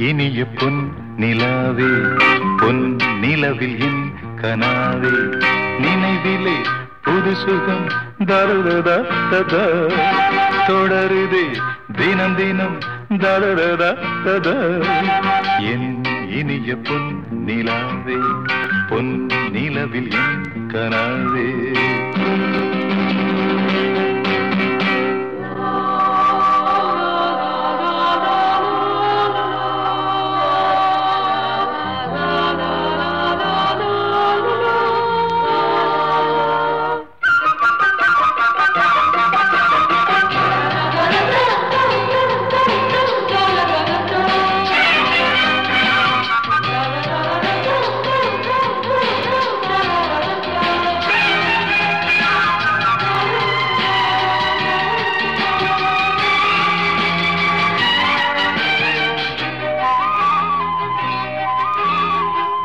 இனிய பொன் நிலாவே பொன் நிலவில் என் கனாவே நினைவிலே புது சுகம் தருதா தொடருதே தினம் தினம் தருதா என் இனிய பொன் நிலாவே பொன் நிலவில் என் கனாவே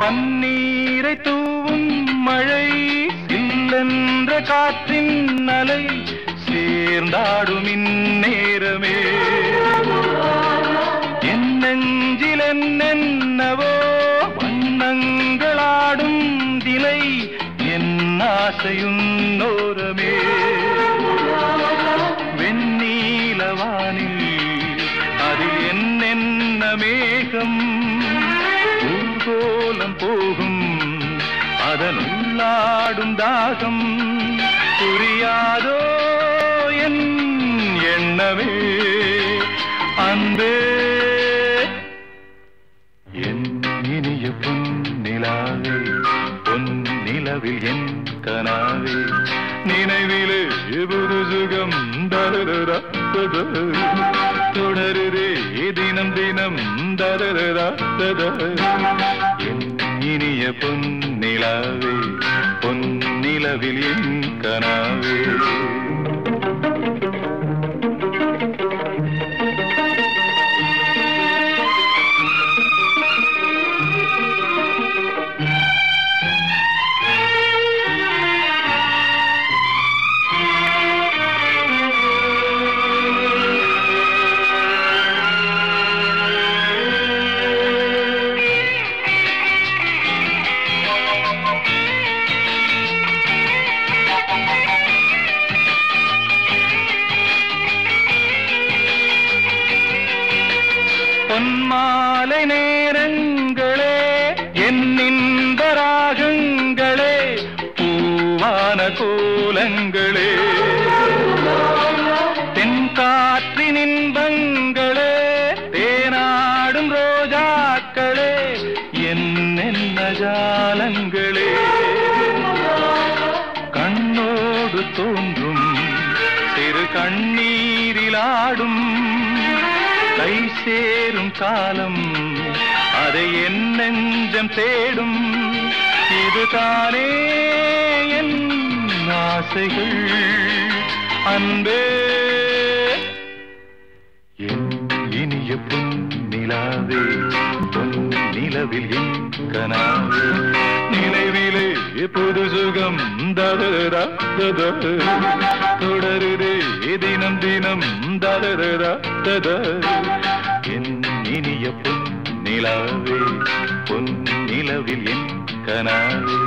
பன்னீரை தூவும் மழை சில்லென்ற காற்றின் அலை சேர்ந்தாடும் இந்நேரமே என் நெஞ்சில் என்னென்னவோ வண்ணங்களாடும் திலை என் ஆசையுன்னோரமே வெண்ணீலவானில் அதில் என்னென்ன மேகம் கோலம் போகும் அதனுள்ளாடும் தாகம் புரியாதோ என் எண்ணமே அன்பே என் இனிய பொன் நிலாவே பொன் நிலவில் என் கனாவே நினைவிலே புது சுகம் தருதா தொடருதே தினம் தினம் தருதா என் இனிய பொன் நிலாவே பொன் நிலவில் என் கனாவே பொன்மாலை நேரங்களே என் இன்ப ராகங்களே பூவான கோலங்களே தென்காற்றின் இன்பங்களே தேனாடும் ரோஜாக்களே என்னென்ன ஜாலங்களே கண்ணோடு தோன்றும் சிறு கண்ணீரிலாடும் கை சேரும் காலம் அதை என் நெஞ்சம் தேடும் இதுதானே என் ஆசைகள் அன்பே என் இனிய பொன் நிலாவே பொன் நிலவில் என் கனாவே நினைவிலே புது சுகம் தருதா தொடருதே தினம் தினம் தருதா என் இனிய பொன் நிலாவே பொன் நிலவில் என் கனாவே